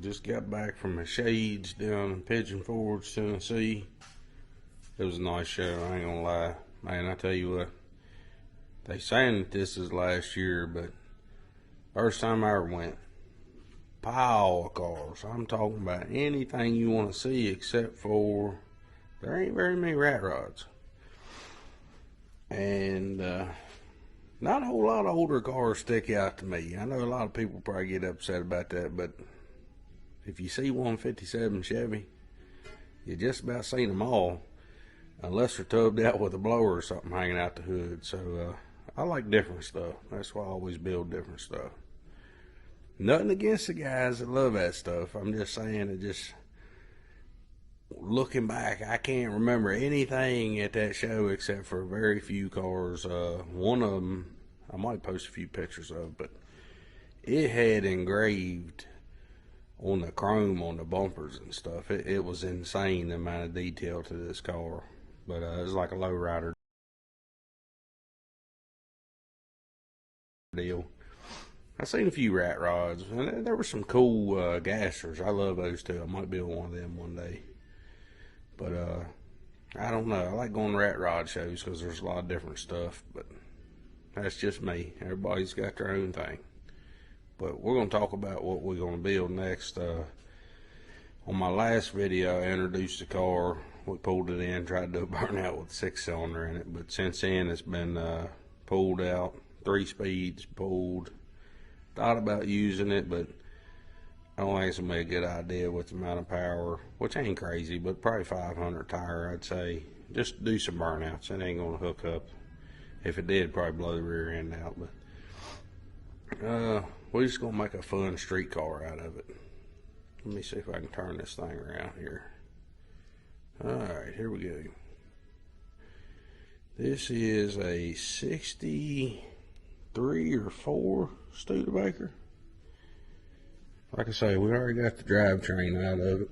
just got back from a shades down in Pigeon Forge, Tennessee. It was a nice show, I ain't gonna lie. Man, I tell you what, they saying that this is last year, but first time I ever went, pile of cars. I'm talking about anything you want to see except for there ain't very many rat rods. And not a whole lot of older cars stick out to me. I know a lot of people probably get upset about that, but if you see 157 Chevy, you just about seen them all, unless they're tubbed out with a blower or something hanging out the hood. So I like different stuff. That's why I always build different stuff. Nothing against the guys that love that stuff. I'm just saying that just looking back, I can't remember anything at that show except for very few cars. One of them, I might post a few pictures of, but it had engraved on the chrome on the bumpers and stuff. It was insane the amount of detail to this car. But it was like a lowrider deal. I seen a few rat rods, and there were some cool gassers. I love those too. I might build one of them one day. But I don't know. I like going to rat rod shows because there's a lot of different stuff. But that's just me. Everybody's got their own thing. But we're going to talk about what we're going to build next. On my last video, I introduced the car. We pulled it in, tried to do a burnout with a 6-cylinder in it. But since then, it's been pulled out. 3 speeds, pulled. Thought about using it, but I don't think it's going to be a good idea with the amount of power, which ain't crazy, but probably 500 tire, I'd say. Just do some burnouts. It ain't going to hook up. If it did, probably blow the rear end out. But we're just going to make a fun street car out of it. Let me see if I can turn this thing around here. Alright, here we go. This is a 63 or 4 Studabaker. Like I say, we already got the drivetrain out of it.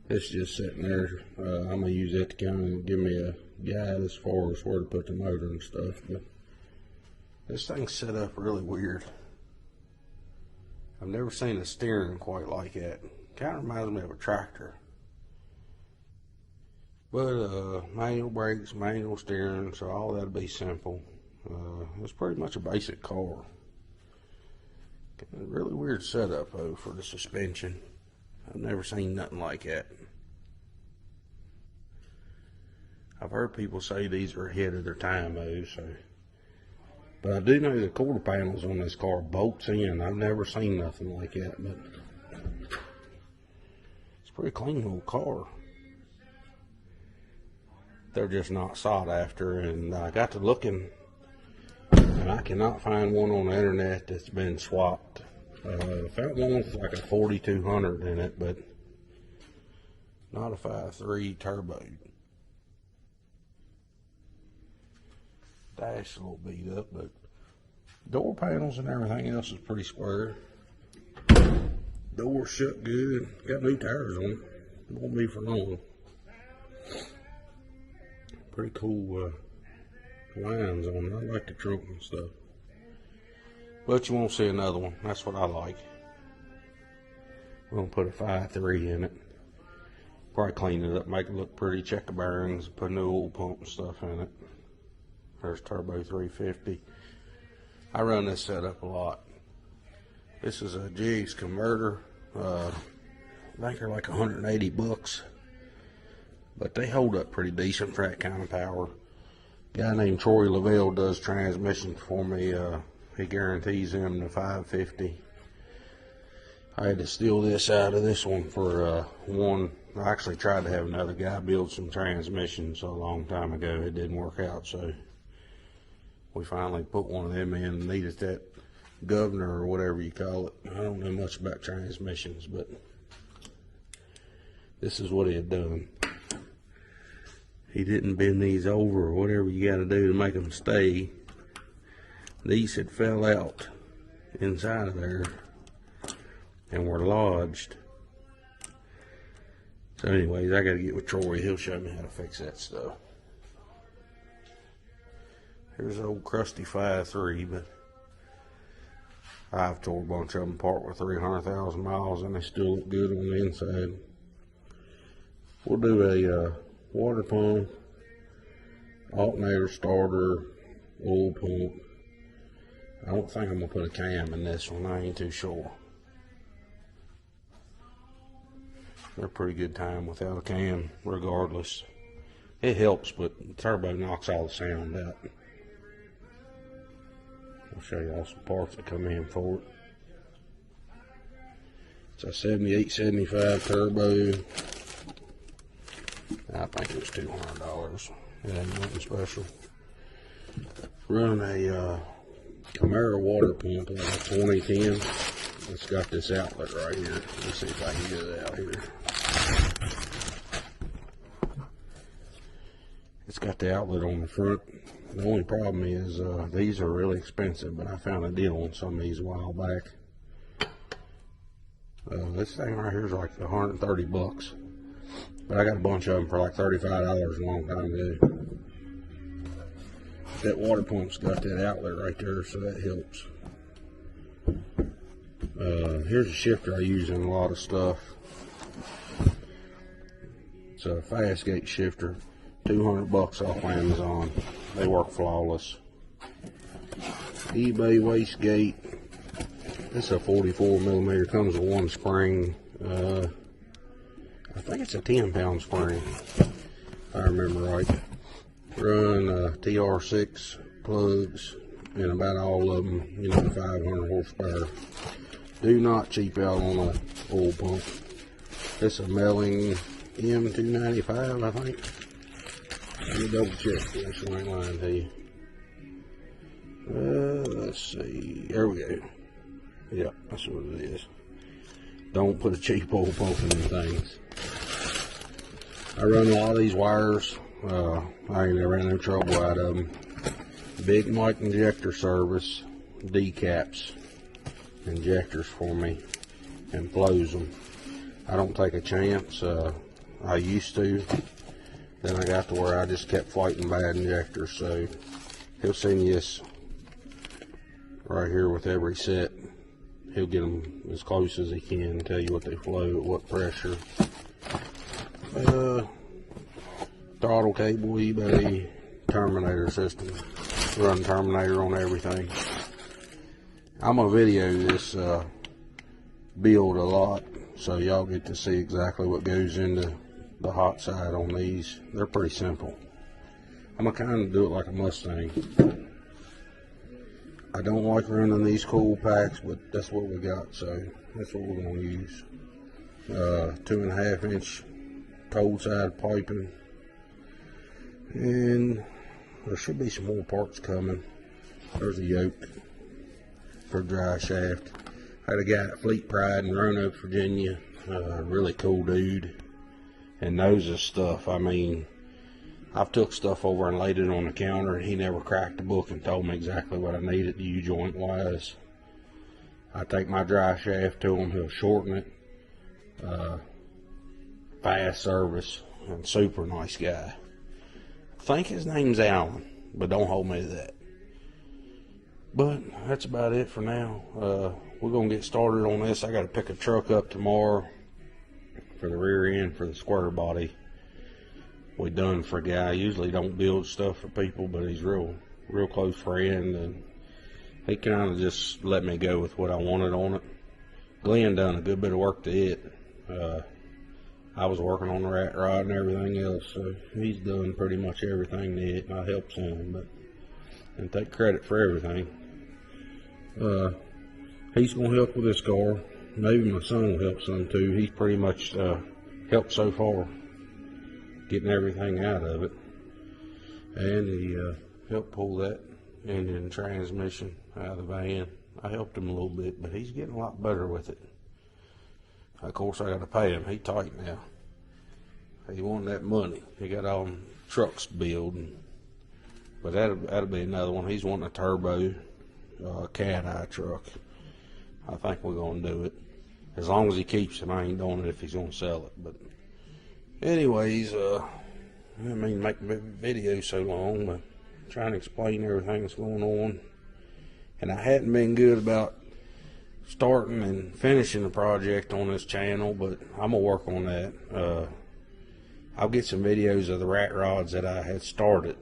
It's just sitting there. I'm going to use it to kind of give me a guide as far as where to put the motor and stuff. But this thing's set up really weird. I've never seen a steering quite like that. Kind of reminds me of a tractor. But manual brakes, manual steering, so all that'll be simple. It's pretty much a basic car. A really weird setup though for the suspension. I've never seen nothing like that. I've heard people say these are ahead of their time though, so. But I do know the quarter panels on this car bolts in. I've never seen nothing like that, but it's a pretty clean little car. They're just not sought after, and I got to looking, and I cannot find one on the internet that's been swapped. I found one with like a 4200 in it, but not a 5.3 turbo. Dash a little beat up, but door panels and everything else is pretty square. Door shut good. Got new tires on it. Won't be for long. Pretty cool lines on it. I like the trunk and stuff. But you won't see another one. That's what I like. We're going to put a 5.3 in it. Probably clean it up, make it look pretty, check the bearings, put a new oil pump and stuff in it. There's turbo 350. I run this setup a lot. This is a Jigs converter. I think they're like 180 bucks. But they hold up pretty decent for that kind of power. A guy named Troy Lavelle does transmission for me. He guarantees them the 550. I had to steal this out of this one for one. I actually tried to have another guy build some transmissions a long time ago. It didn't work out, so we finally put one of them in. Needed that governor or whatever you call it. I don't know much about transmissions, but this is what he had done. He didn't bend these over or whatever you got to do to make them stay. These had fell out inside of there and were lodged. So anyways, I got to get with Troy. He'll show me how to fix that stuff. Here's an old crusty 5.3, but I've tore a bunch of them apart with 300,000 miles and they still look good on the inside. We'll do a water pump, alternator starter, oil pump. I don't think I'm going to put a cam in this one. I ain't too sure. They're a pretty good time without a cam regardless. It helps, but the turbo knocks all the sound out. I'll show you all some parts that come in for it. It's a 78, 75 turbo. I think it was $200. It ain't nothing special. Run a Camaro water pump like a 2010. It's got this outlet right here. Let's see if I can get it out here. It's got the outlet on the front. The only problem is these are really expensive, but I found a deal on some of these a while back. This thing right here is like 130 bucks, but I got a bunch of them for like $35 a long time ago. That water pump's got that outlet right there, so that helps. Here's a shifter I use in a lot of stuff. It's a fast gate shifter, 200 bucks off Amazon. They work flawless. eBay wastegate. This is a 44 millimeter. Comes with one spring. I think it's a 10-pound spring, if I remember right. Run TR6 plugs and about all of them, 500 horsepower. Do not cheap out on a oil pump. This is a Melling M295, I think. Let me double check this, I ain't lying to you. Let's see. There we go. Yep, that's what it is. Don't put a cheap oil pump in them things. I run a lot of these wires. I ain't never had no trouble out of them. Big Mike injector service, decaps injectors for me and flows them. I don't take a chance. I used to. Then I got to where I just kept fighting bad injectors. So he'll send you this right here with every set. He'll get them as close as he can, tell you what they flow at what pressure. Throttle cable, eBay, Terminator system. Run Terminator on everything. I'm gonna video this build a lot, so y'all get to see exactly what goes into the hot side on these. They're pretty simple. I'm gonna kind of do it like a Mustang. I don't like running these cool packs, but that's what we got, so that's what we're gonna use. 2.5 inch cold side piping, and there should be some more parts coming. There's a yoke for dry shaft. I had a guy at Fleet Pride in Roanoke, Virginia, really cool dude, and knows his stuff. I mean, I've took stuff over and laid it on the counter, and he never cracked the book and told me exactly what I needed U-joint wise. I take my dry shaft to him, he'll shorten it. Fast service, and super nice guy. I think his name's Alan, but don't hold me to that. But that's about it for now. We're gonna get started on this. I gotta pick a truck up tomorrow for the rear end for the square body. We done for a guy. I usually don't build stuff for people, but he's real close friend, and he kind of just let me go with what I wanted on it. Glenn done a good bit of work to it. I was working on the rat rod and everything else, so he's done pretty much everything to it, and I helped him, but and take credit for everything. He's gonna help with this car. Maybe my son will help some too. He's pretty much helped so far, getting everything out of it, and he helped pull that engine and transmission out of the van. I helped him a little bit, but he's getting a lot better with it. Of course, I got to pay him. He tight now. He wanted that money. He got all them trucks building, but that'll be another one. He's wanting a turbo cat eye truck. I think we're gonna do it as long as he keeps it. I ain't doing it if he's gonna sell it. But anyways, I mean, make the video so long, but trying to explain everything that's going on, and I hadn't been good about starting and finishing the project on this channel, but I'm gonna work on that. I'll get some videos of the rat rods that I had started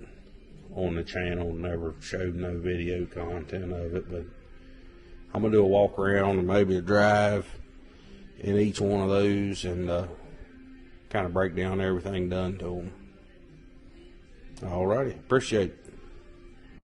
on the channel. Never showed no video content of it, but I'm gonna do a walk around and maybe a drive in each one of those and kind of break down everything done to them. Alrighty, appreciate it.